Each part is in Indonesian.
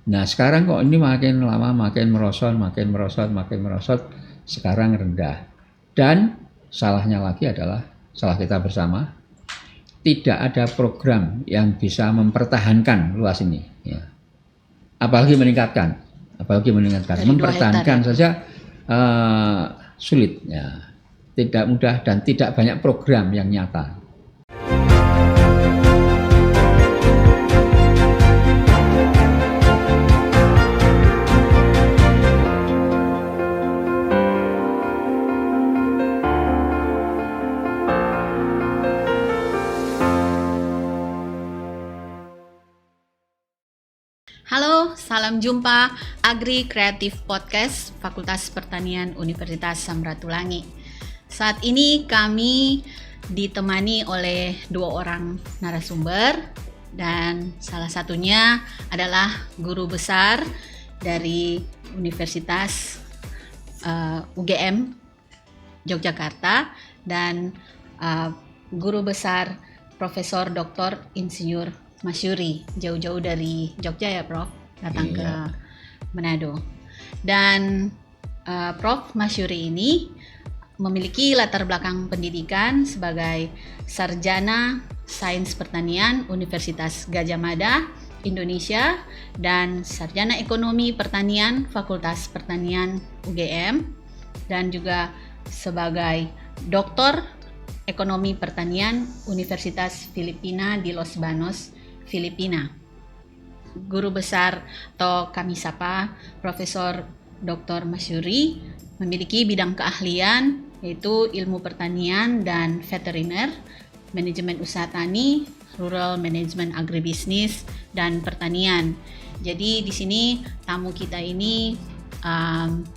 Nah sekarang kok ini makin lama makin merosot, sekarang rendah. Dan salahnya lagi adalah salah kita bersama, tidak ada program yang bisa mempertahankan luas ini. Ya. Apalagi meningkatkan, mempertahankan saja sulit, ya. Tidak mudah dan tidak banyak program yang nyata. Halo, salam jumpa Agri Kreatif Podcast Fakultas Pertanian Universitas Samratulangi. Saat ini kami ditemani oleh 2 orang narasumber dan salah satunya adalah guru besar dari Universitas UGM Yogyakarta dan guru besar Profesor Dr. Insinyur Masyuri, jauh-jauh dari Jogja ya Prof, datang ke Manado. Dan Prof Masyuri ini memiliki latar belakang pendidikan sebagai sarjana Sains Pertanian Universitas Gadjah Mada, Indonesia, dan sarjana Ekonomi Pertanian Fakultas Pertanian UGM, dan juga sebagai Doktor Ekonomi Pertanian Universitas Filipina di Los Banos, Filipina. Guru besar atau kami sapa Profesor Dr. Masyuri memiliki bidang keahlian yaitu ilmu pertanian dan veteriner, manajemen usaha tani, rural management agribisnis, dan pertanian. Jadi di sini tamu kita ini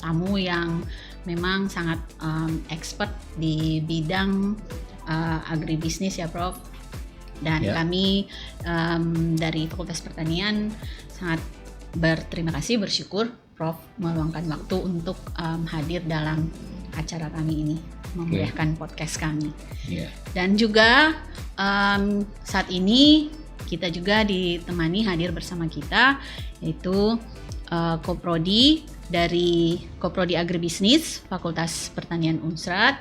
tamu yang memang sangat expert di bidang agribisnis ya Prof. Dan kami dari Fakultas Pertanian sangat berterima kasih, bersyukur Prof meluangkan waktu untuk hadir dalam acara kami ini, memeriahkan podcast kami. Dan juga saat ini kita juga ditemani hadir bersama kita yaitu Koprodi dari Koprodi Agribisnis Fakultas Pertanian Unsrat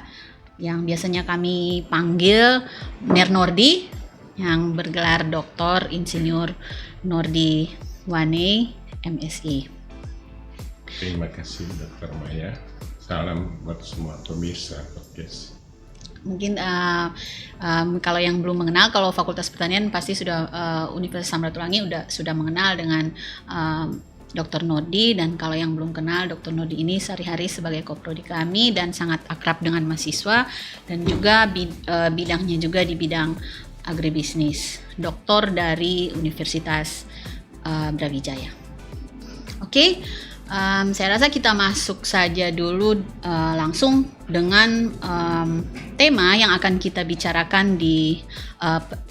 yang biasanya kami panggil Mer Nordi, yang bergelar Dr. Insinyur Nordi Wane, MSI. Terima kasih Dr. Maya. Salam buat semua pemirsa podcast. Mungkin kalau yang belum mengenal, kalau Fakultas Pertanian pasti sudah Universitas Samratulangi sudah mengenal dengan Dr. Nordi, dan kalau yang belum kenal, Dr. Nordi ini sehari-hari sebagai koprodi kami dan sangat akrab dengan mahasiswa, dan juga bidangnya juga di bidang agribisnis, doktor dari Universitas Brawijaya. Oke, saya rasa kita masuk saja dulu langsung dengan tema yang akan kita bicarakan di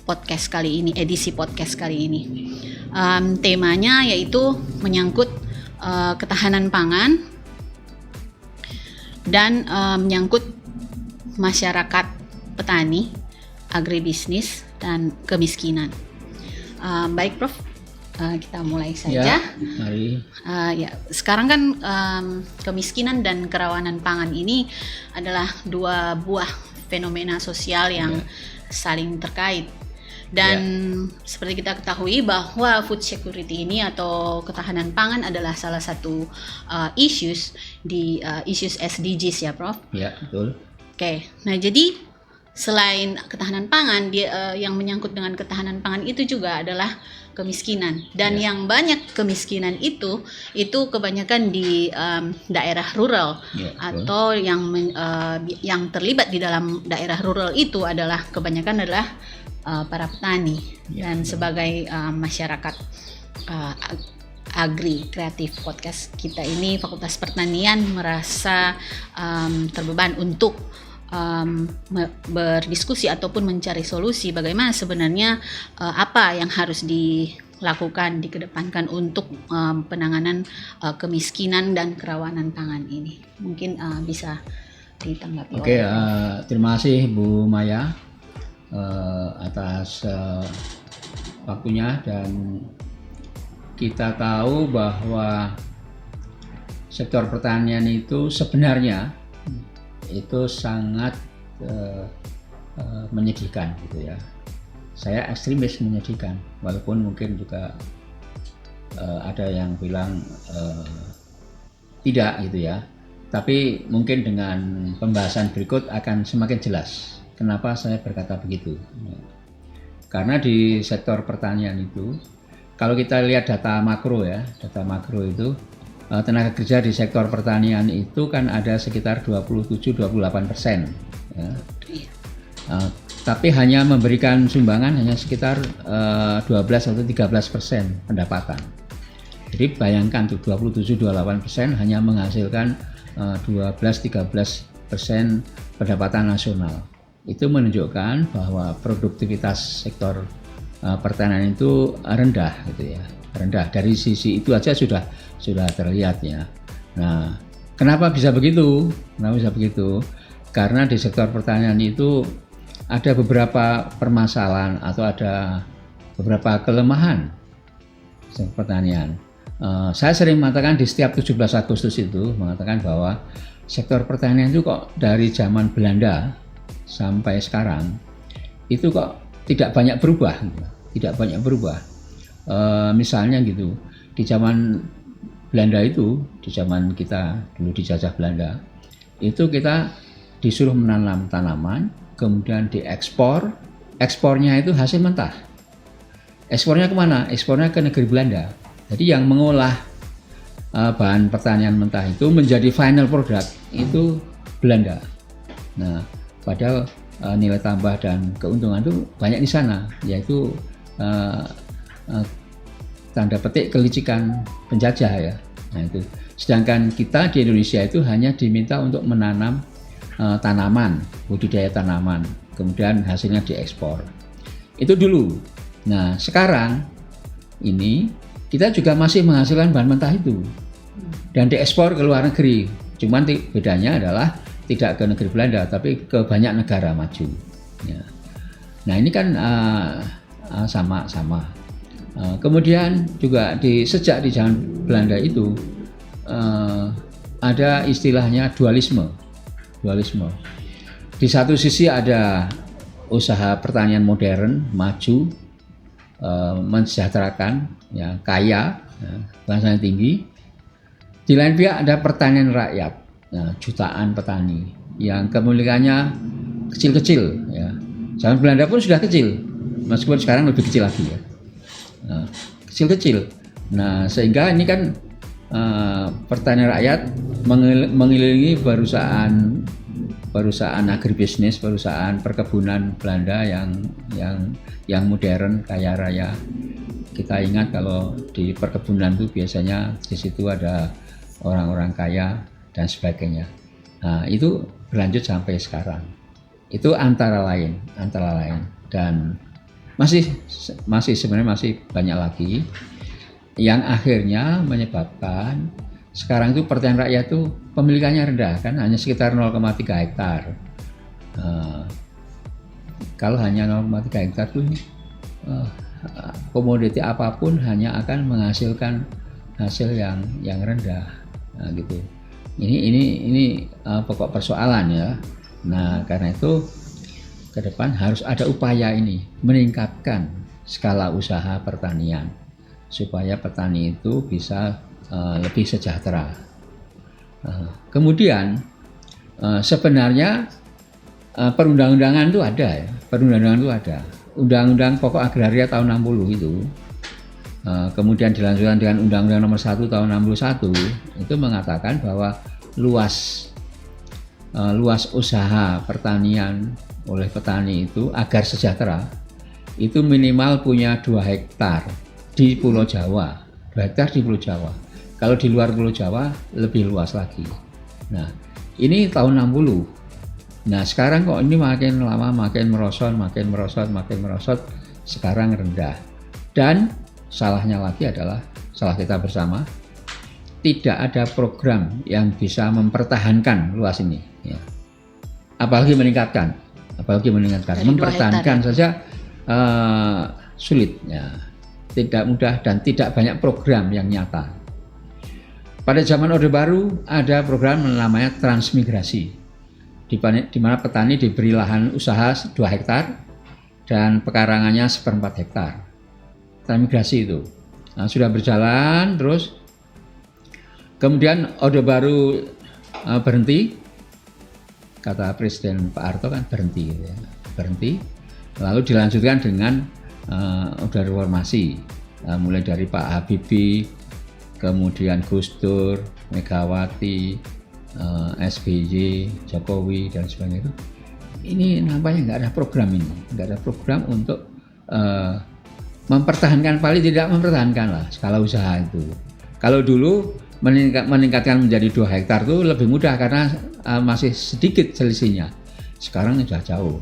podcast kali ini, edisi podcast kali ini. Temanya yaitu menyangkut ketahanan pangan dan menyangkut masyarakat petani, agribisnis, dan kemiskinan. Baik Prof, kita mulai saja. Mari. Sekarang kan kemiskinan dan kerawanan pangan ini adalah 2 buah fenomena sosial yang saling terkait. Dan seperti kita ketahui bahwa food security ini atau ketahanan pangan adalah salah satu issues SDGs ya Prof. Ya, betul. Oke, nah jadi selain ketahanan pangan, yang menyangkut dengan ketahanan pangan itu juga adalah kemiskinan. Dan yang banyak kemiskinan itu kebanyakan di daerah rural, atau yang terlibat di dalam daerah rural itu adalah kebanyakan adalah para petani dan sebagai masyarakat Agri Kreatif Podcast kita ini, Fakultas Pertanian merasa terbeban untuk berdiskusi ataupun mencari solusi bagaimana sebenarnya apa yang harus dilakukan, dikedepankan untuk penanganan kemiskinan dan kerawanan pangan ini. Mungkin bisa ditanggapi. Terima kasih Bu Maya atas waktunya dan kita tahu bahwa sektor pertanian itu sebenarnya itu sangat menyedihkan gitu ya. Saya ekstremis menyedihkan, walaupun mungkin juga ada yang bilang tidak gitu ya. Tapi mungkin dengan pembahasan berikut akan semakin jelas kenapa saya berkata begitu. Karena di sektor pertanian itu, kalau kita lihat data makro ya, data makro itu tenaga kerja di sektor pertanian itu kan ada sekitar 27-28%. Ya. Tapi hanya memberikan sumbangan hanya sekitar 12 atau 13% pendapatan. Jadi bayangkan tuh 27-28% hanya menghasilkan 12-13% pendapatan nasional. Itu menunjukkan bahwa produktivitas sektor pertanian itu rendah gitu ya, rendah. Dari sisi itu aja sudah terlihat ya. Nah, kenapa bisa begitu? Kenapa bisa begitu? Karena di sektor pertanian itu ada beberapa permasalahan atau ada beberapa kelemahan sektor pertanian. Saya sering mengatakan di setiap 17 Agustus itu mengatakan bahwa sektor pertanian itu kok dari zaman Belanda sampai sekarang itu kok tidak banyak berubah, tidak banyak berubah. Misalnya gitu, di zaman Belanda itu, di zaman kita dulu dijajah Belanda, itu kita disuruh menanam tanaman, kemudian diekspor, ekspornya itu hasil mentah. Ekspornya kemana? Ekspornya ke negeri Belanda. Jadi yang mengolah bahan pertanian mentah itu menjadi final product itu Belanda. Nah, padahal nilai tambah dan keuntungan itu banyak di sana, yaitu tanda petik kelicikan penjajah ya. Nah itu. Sedangkan kita di Indonesia itu hanya diminta untuk menanam tanaman, budidaya tanaman, kemudian hasilnya diekspor. Itu dulu. Nah sekarang ini kita juga masih menghasilkan bahan mentah itu dan diekspor ke luar negeri. Cuman bedanya adalah tidak ke negeri Belanda, tapi ke banyak negara maju. Ya. Nah ini kan sama-sama. Kemudian juga sejak di zaman Belanda itu ada istilahnya dualisme. Di satu sisi ada usaha pertanian modern, maju, mensejahterakan, ya, kaya, ya, penghasilan tinggi. Di lain pihak ada pertanian rakyat, ya, jutaan petani yang kepemilikannya kecil-kecil. Ya. Zaman Belanda pun sudah kecil, meskipun sekarang lebih kecil lagi ya. Nah, kecil-kecil. Nah, sehingga ini kan pertanian rakyat mengelilingi perusahaan agribisnis, perusahaan perkebunan Belanda yang modern, kaya raya. Kita ingat kalau di perkebunan itu biasanya di situ ada orang-orang kaya dan sebagainya. Nah, itu berlanjut sampai sekarang. Itu antara lain dan masih sebenarnya masih banyak lagi yang akhirnya menyebabkan sekarang itu pertanian rakyat itu pemilikannya rendah kan, hanya sekitar 0,3 hektar. Kalau hanya 0,3 hektar itu komoditi apapun hanya akan menghasilkan hasil yang rendah. Nah, gitu. Ini pokok persoalan ya. Nah, karena itu ke depan harus ada upaya ini meningkatkan skala usaha pertanian supaya petani itu bisa lebih sejahtera. Kemudian sebenarnya perundang-undangan itu ada ya, Undang-Undang Pokok Agraria tahun 60 itu. Kemudian dilanjutkan dengan Undang-Undang Nomor 1 tahun 61 itu mengatakan bahwa luas usaha pertanian oleh petani itu agar sejahtera itu minimal punya 2 hektar di Pulau Jawa, 2 hektar di Pulau Jawa. Kalau di luar Pulau Jawa lebih luas lagi. Nah, ini tahun 60. Nah, sekarang kok ini makin lama makin merosot, sekarang rendah. Dan salahnya lagi adalah salah kita bersama, tidak ada program yang bisa mempertahankan luas ini. Ya. Apalagi meningkatkan, mempertahankan saja sulit. Ya. tidak mudah dan tidak banyak program yang nyata. Pada zaman Orde Baru ada program namanya transmigrasi, di mana petani diberi lahan usaha 2 hektar dan pekarangannya 1/4 hektar. Transmigrasi itu sudah berjalan terus. Kemudian Orde Baru berhenti, kata Presiden Pak Harto kan berhenti, gitu ya. Berhenti, lalu dilanjutkan dengan Orde Reformasi, mulai dari Pak Habibie, kemudian Gus Dur, Megawati, SBY, Jokowi dan sebagainya. Ini nampaknya nggak ada program ini, nggak ada program untuk mempertahankan, paling tidak mempertahankan lah skala usaha itu. Kalau dulu meningkatkan menjadi 2 hektar itu lebih mudah karena masih sedikit selisihnya. Sekarang sudah jauh.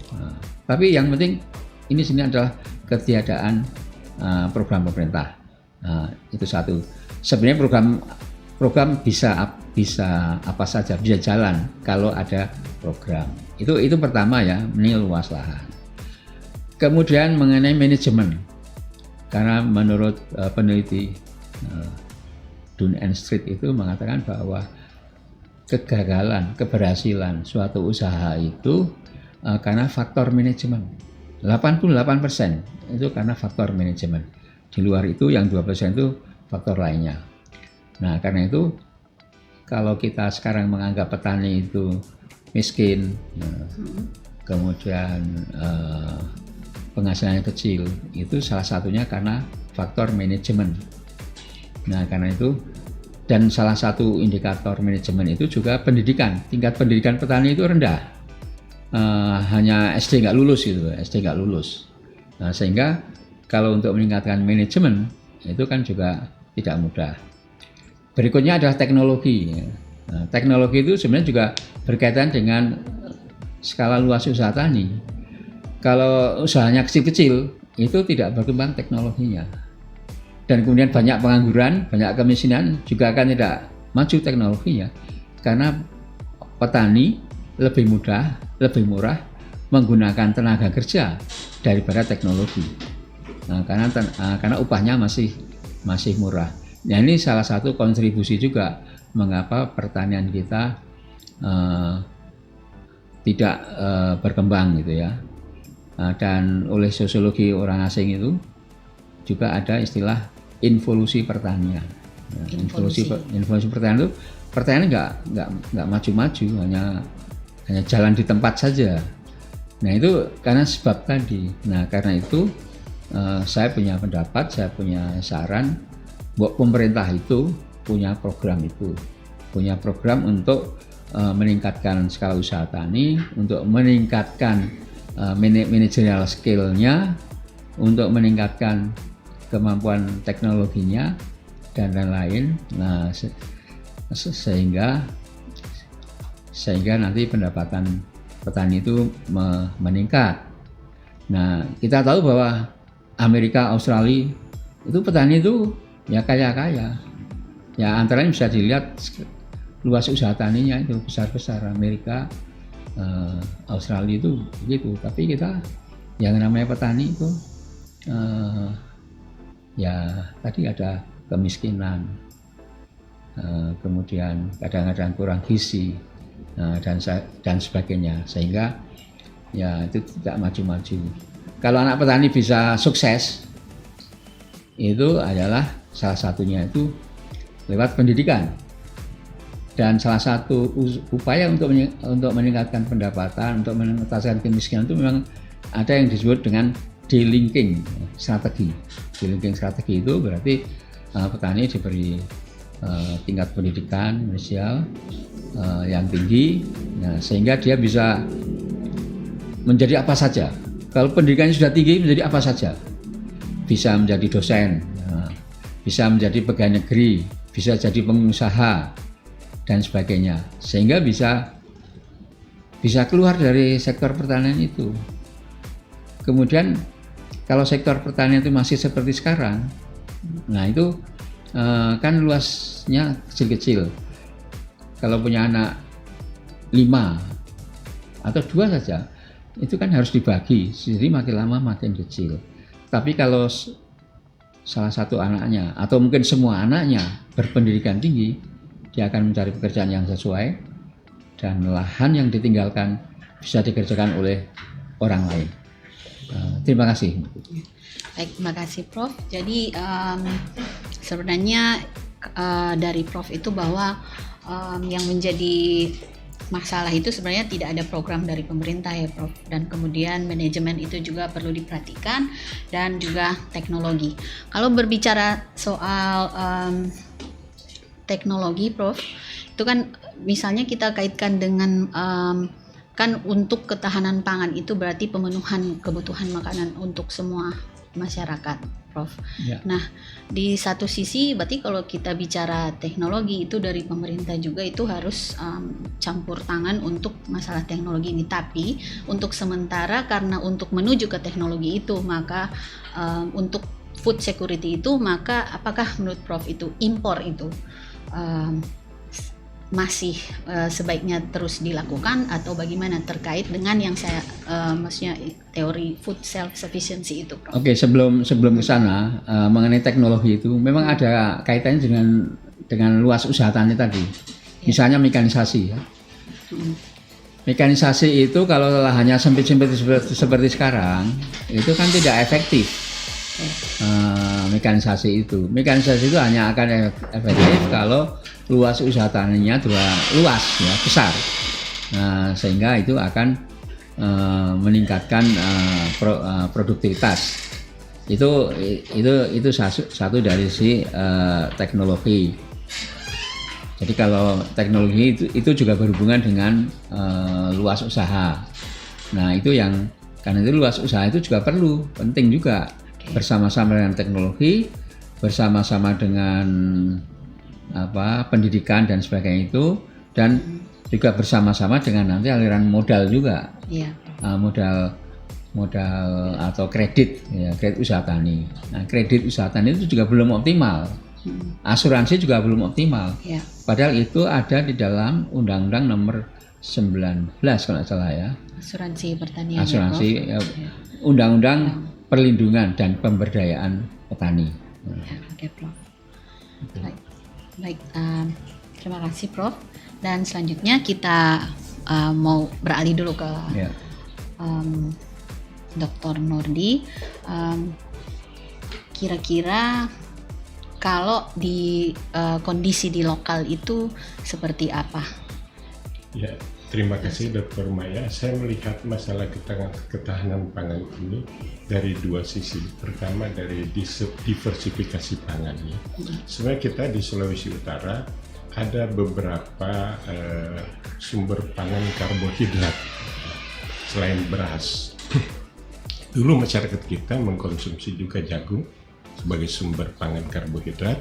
Tapi yang penting ini sini adalah ketiadaan program pemerintah. Itu satu. Sebenarnya program bisa apa saja, bisa jalan kalau ada program. Itu pertama ya, ini luas lahan. Kemudian mengenai manajemen, karena menurut peneliti Dun & Street itu mengatakan bahwa kegagalan, keberhasilan suatu usaha itu karena faktor manajemen. 88% itu karena faktor manajemen. Di luar itu yang 2% itu faktor lainnya. Nah, karena itu kalau kita sekarang menganggap petani itu miskin, kemudian penghasilannya kecil, itu salah satunya karena faktor manajemen. Nah, karena itu, dan salah satu indikator manajemen itu juga pendidikan. Tingkat pendidikan petani itu rendah, hanya SD nggak lulus gitu, SD nggak lulus. Nah, sehingga kalau untuk meningkatkan manajemen itu kan juga tidak mudah. Berikutnya adalah teknologi. Nah, teknologi itu sebenarnya juga berkaitan dengan skala luas usaha tani. Kalau usahanya kecil-kecil itu tidak berkembang teknologinya. Dan kemudian banyak pengangguran, banyak kemiskinan, juga akan tidak maju teknologinya. Karena petani lebih mudah, lebih murah menggunakan tenaga kerja daripada teknologi. Nah, karena upahnya masih murah. Nah, ini salah satu kontribusi juga mengapa pertanian kita tidak berkembang gitu ya. Dan oleh sosiologi orang asing itu juga ada istilah involusi pertanian. Nah, involusi pertanian itu pertanian nggak maju-maju, hanya jalan di tempat saja. Nah, itu karena sebab tadi. Nah, karena itu saya punya pendapat, saya punya saran bahwa pemerintah itu punya program untuk meningkatkan skala usaha tani, untuk meningkatkan managerial skill-nya, untuk meningkatkan kemampuan teknologinya dan lain-lain. Nah, sehingga nanti pendapatan petani itu meningkat. Nah, kita tahu bahwa Amerika, Australia itu petani itu ya kaya-kaya. Ya, antaranya bisa dilihat luas usaha taninya itu besar-besar. Amerika, Australia itu begitu. Tapi kita yang namanya petani itu ya tadi ada kemiskinan, kemudian kadang-kadang kurang gizi dan sebagainya, sehingga ya itu tidak maju-maju. Kalau anak petani bisa sukses, itu adalah salah satunya itu lewat pendidikan. Dan salah satu upaya untuk meningkatkan pendapatan, untuk mengentaskan kemiskinan itu memang ada yang disebut dengan delinking strategi. Delinking strategi itu berarti petani diberi tingkat pendidikan inisial yang tinggi, sehingga dia bisa menjadi apa saja. Kalau pendidikannya sudah tinggi, menjadi apa saja. Bisa menjadi dosen, bisa menjadi pegawai negeri, bisa jadi pengusaha dan sebagainya, sehingga bisa keluar dari sektor pertanian itu. Kemudian kalau sektor pertanian itu masih seperti sekarang, nah itu kan luasnya kecil-kecil. Kalau punya anak 5 atau 2 saja, itu kan harus dibagi, jadi makin lama makin kecil. Tapi kalau salah satu anaknya atau mungkin semua anaknya berpendidikan tinggi, dia akan mencari pekerjaan yang sesuai dan lahan yang ditinggalkan bisa dikerjakan oleh orang lain. Terima kasih. Baik, terima kasih Prof. Jadi sebenarnya dari Prof itu bahwa yang menjadi masalah itu sebenarnya tidak ada program dari pemerintah ya Prof, dan kemudian manajemen itu juga perlu diperhatikan dan juga teknologi. Kalau berbicara soal teknologi Prof, itu kan misalnya kita kaitkan dengan kan untuk ketahanan pangan itu berarti pemenuhan kebutuhan makanan untuk semua masyarakat Prof. Ya. Nah, di satu sisi berarti kalau kita bicara teknologi itu dari pemerintah juga itu harus campur tangan untuk masalah teknologi ini. Tapi untuk sementara karena untuk menuju ke teknologi itu maka untuk food security itu maka apakah menurut Prof itu impor itu masih sebaiknya terus dilakukan atau bagaimana terkait dengan yang saya maksudnya teori food self sufficiency itu Prof. Oke, sebelum ke sana mengenai teknologi itu memang ada kaitannya dengan luas usaha tani tadi. Misalnya mekanisasi ya. Mekanisasi itu kalau lahannya sempit-sempit seperti sekarang itu kan tidak efektif. Mekanisasi itu hanya akan efektif kalau luas usaha taninya luas ya, besar. Sehingga itu akan meningkatkan produktivitas. Itu satu dari si teknologi. Jadi kalau teknologi itu juga berhubungan dengan luas usaha. Nah, itu yang karena itu luas usaha itu juga penting juga. Bersama-sama dengan teknologi, bersama-sama dengan pendidikan dan sebagainya itu, dan juga bersama-sama dengan nanti aliran modal juga, modal atau kredit usaha tani. Nah, kredit usaha tani itu juga belum optimal, asuransi juga belum optimal. Padahal itu ada di dalam Undang-Undang Nomor 19 kalau tidak salah ya. Asuransi pertanian. Undang-Undang Perlindungan dan Pemberdayaan Petani. Oke, Prof. Baik, terima kasih Prof. Dan selanjutnya kita mau beralih dulu ke Dr. Nordi. Kira-kira kalau di kondisi di lokal itu seperti apa? Ya, terima kasih Dr. Maya. Saya melihat masalah ketahanan pangan ini dari dua sisi. Pertama dari diversifikasi pangan. Sebenarnya kita di Sulawesi Utara ada beberapa sumber pangan karbohidrat selain beras. Dulu masyarakat kita mengkonsumsi juga jagung sebagai sumber pangan karbohidrat.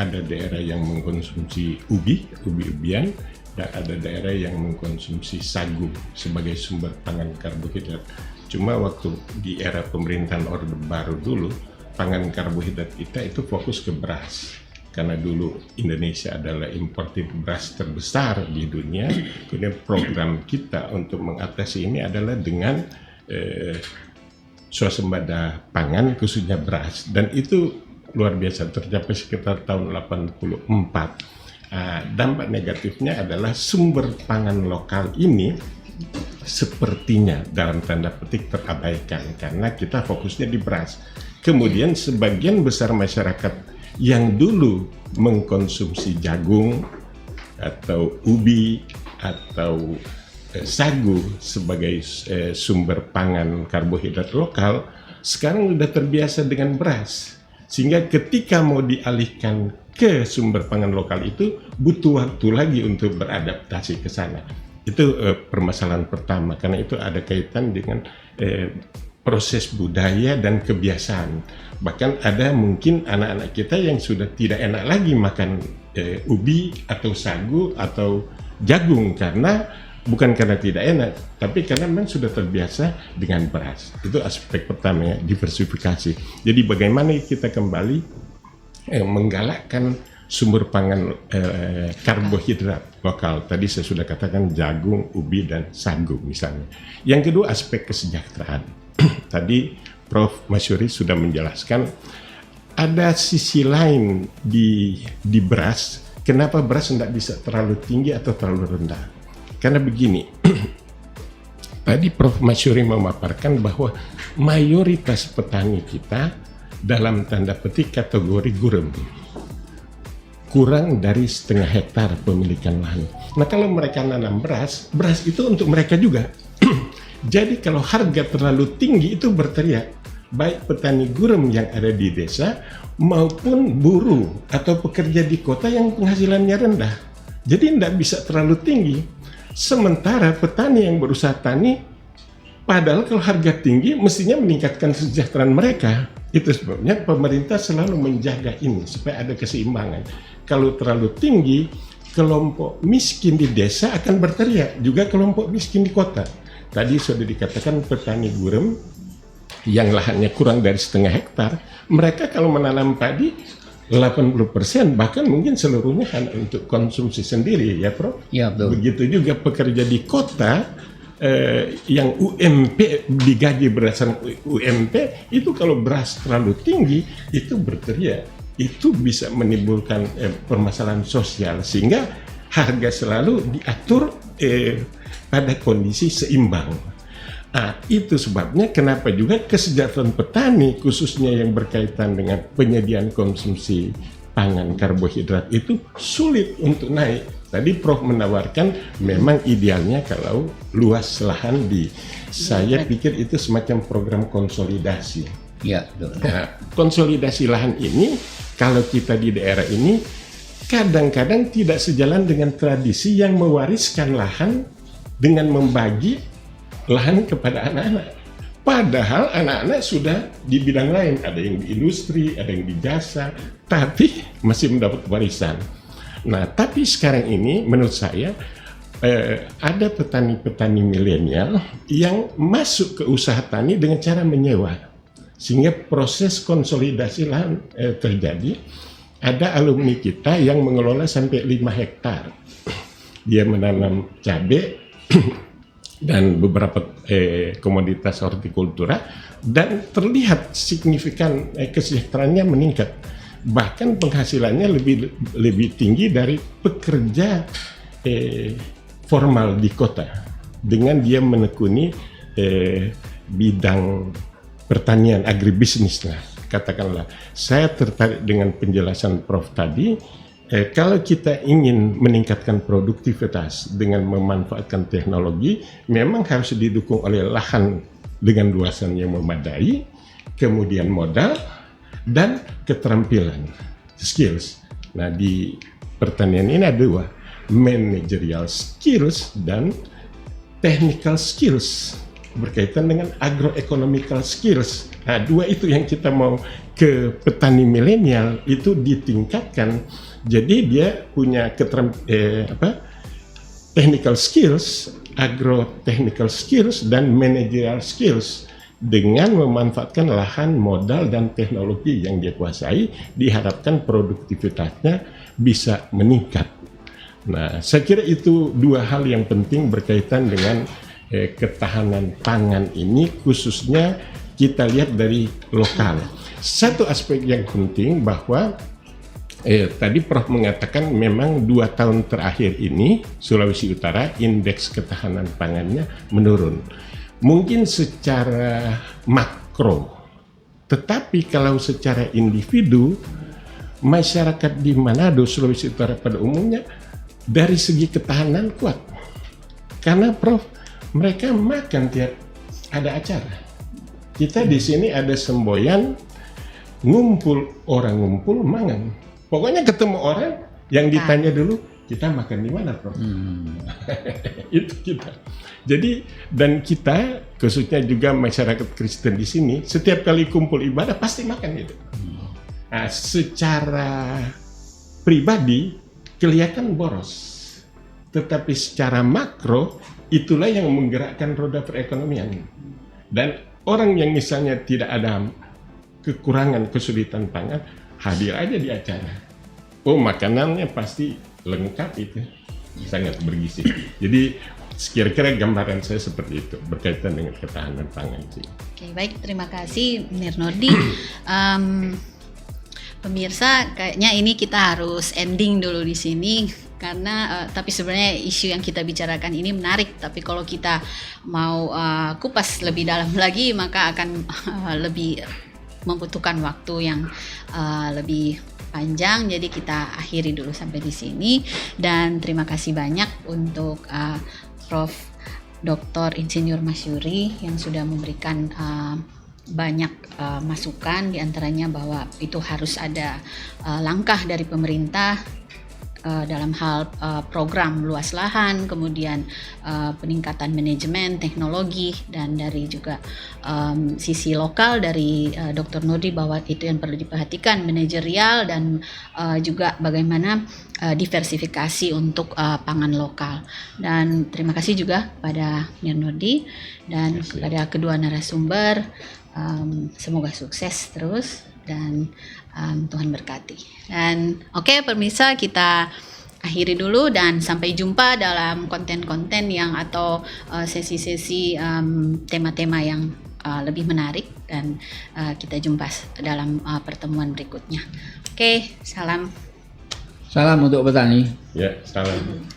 Ada daerah yang mengkonsumsi ubi-ubian, dan ada daerah yang mengkonsumsi sagu sebagai sumber pangan karbohidrat. Cuma waktu di era pemerintahan Orde Baru dulu, pangan karbohidrat kita itu fokus ke beras. Karena dulu Indonesia adalah importir beras terbesar di dunia, kemudian program kita untuk mengatasi ini adalah dengan swasembada pangan khususnya beras. Dan itu luar biasa, tercapai sekitar tahun 84. Dampak negatifnya adalah sumber pangan lokal ini sepertinya dalam tanda petik terabaikan karena kita fokusnya di beras. Kemudian sebagian besar masyarakat yang dulu mengkonsumsi jagung atau ubi atau sagu sebagai sumber pangan karbohidrat lokal sekarang sudah terbiasa dengan beras, sehingga ketika mau dialihkan ke sumber pangan lokal itu butuh waktu lagi untuk beradaptasi ke sana. Itu permasalahan pertama, karena itu ada kaitan dengan proses budaya dan kebiasaan. Bahkan ada mungkin anak-anak kita yang sudah tidak enak lagi makan ubi atau sagu atau jagung bukan karena tidak enak, tapi karena memang sudah terbiasa dengan beras. Itu aspek pertama ya, diversifikasi. Jadi bagaimana kita kembali menggalakkan sumber pangan karbohidrat lokal. Tadi saya sudah katakan jagung, ubi, dan sagu misalnya. Yang kedua aspek kesejahteraan. Tadi Prof. Masyuri sudah menjelaskan ada sisi lain di beras. Kenapa beras tidak bisa terlalu tinggi atau terlalu rendah? Karena begini, tadi Prof. Masyuri memaparkan bahwa mayoritas petani kita dalam tanda petik kategori gurem, kurang dari 0,5 hektar pemilikan lahan. Nah kalau mereka nanam beras itu untuk mereka juga. Jadi kalau harga terlalu tinggi itu berteriak, baik petani gurem yang ada di desa maupun buruh atau pekerja di kota yang penghasilannya rendah. Jadi tidak bisa terlalu tinggi. Sementara petani yang berusaha tani, padahal kalau harga tinggi mestinya meningkatkan kesejahteraan mereka. Itu sebabnya pemerintah selalu menjaga ini supaya ada keseimbangan. Kalau terlalu tinggi, kelompok miskin di desa akan berteriak, juga kelompok miskin di kota. Tadi sudah dikatakan petani gurem yang lahannya kurang dari 0,5 hektar, mereka kalau menanam padi 80% bahkan mungkin seluruhnya hanya untuk konsumsi sendiri, ya Prof? Ya, betul. Begitu juga pekerja di kota yang UMP, digaji berdasarkan UMP, itu kalau beras terlalu tinggi itu berteriak, itu bisa menimbulkan permasalahan sosial sehingga harga selalu diatur pada kondisi seimbang. Nah, itu sebabnya kenapa juga kesejahteraan petani khususnya yang berkaitan dengan penyediaan konsumsi pangan karbohidrat itu sulit untuk naik. Tadi Prof menawarkan memang idealnya kalau luas lahan saya pikir itu semacam program konsolidasi. Ya, betul. Nah, konsolidasi lahan ini kalau kita di daerah ini kadang-kadang tidak sejalan dengan tradisi yang mewariskan lahan dengan membagi lahan kepada anak-anak. Padahal anak-anak sudah di bidang lain, ada yang di industri, ada yang di jasa, tapi masih mendapat warisan. Nah, tapi sekarang ini menurut saya ada petani-petani milenial yang masuk ke usaha tani dengan cara menyewa, sehingga proses konsolidasi lahan terjadi. Ada alumni kita yang mengelola sampai 5 hektar. Dia menanam cabai dan beberapa komoditas hortikultura, dan terlihat signifikan kesejahteraannya meningkat. Bahkan penghasilannya lebih tinggi dari pekerja formal di kota dengan dia menekuni bidang pertanian, agribisnis lah katakanlah. Saya tertarik dengan penjelasan Prof tadi. Kalau kita ingin meningkatkan produktivitas dengan memanfaatkan teknologi, memang harus didukung oleh lahan dengan luasan yang memadai, kemudian modal, dan keterampilan, skills. Nah, di pertanian ini ada 2, managerial skills dan technical skills, berkaitan dengan agroeconomical skills. Nah, 2 itu yang kita mau ke petani milenial itu ditingkatkan. Jadi dia punya technical skills, agro-technical skills, dan managerial skills. Dengan memanfaatkan lahan, modal, dan teknologi yang dia kuasai, diharapkan produktivitasnya bisa meningkat. Nah, saya kira itu 2 hal yang penting berkaitan dengan ketahanan pangan ini, khususnya kita lihat dari lokal. Satu aspek yang penting bahwa tadi Prof mengatakan memang 2 tahun terakhir ini Sulawesi Utara indeks ketahanan pangannya menurun. Mungkin secara makro, tetapi kalau secara individu, masyarakat di Manado, Sulawesi Utara pada umumnya dari segi ketahanan kuat. Karena Prof, mereka makan tiap ada acara. Kita di sini ada semboyan, orang ngumpul mangan. Pokoknya ketemu orang yang ditanya dulu, kita makan di mana, Prof? Itu kita. Jadi, dan kita, khususnya juga masyarakat Kristen di sini, setiap kali kumpul ibadah pasti makan itu. Nah, secara pribadi kelihatan boros, tetapi secara makro itulah yang menggerakkan roda perekonomian. Dan orang yang misalnya tidak ada kekurangan, kesulitan pangan, hadir aja di acara. Oh, makanannya pasti lengkap itu, sangat bergizi. Jadi kira-kira gambaran saya seperti itu berkaitan dengan ketahanan pangan sih. Oke, baik, terima kasih Nirnodi. pemirsa, kayaknya ini kita harus ending dulu di sini karena tapi sebenarnya isu yang kita bicarakan ini menarik, tapi kalau kita mau kupas lebih dalam lagi maka akan lebih membutuhkan waktu yang lebih panjang. Jadi kita akhiri dulu sampai di sini, dan terima kasih banyak untuk Prof. Dr. Insinyur Masyuri yang sudah memberikan banyak masukan, diantaranya bahwa itu harus ada langkah dari pemerintah dalam hal program luas lahan, kemudian peningkatan manajemen teknologi, dan dari juga sisi lokal dari Dr. Nodi bahwa itu yang perlu diperhatikan, manajerial, dan juga bagaimana diversifikasi untuk pangan lokal. Dan terima kasih juga pada Nodi dan kepada kedua narasumber. Semoga sukses terus dan Tuhan berkati. Dan oke, pemirsa, kita akhiri dulu dan sampai jumpa dalam konten-konten yang atau sesi-sesi tema-tema yang lebih menarik, dan kita jumpa dalam pertemuan berikutnya. Oke, salam. Salam untuk petani. Ya, salam.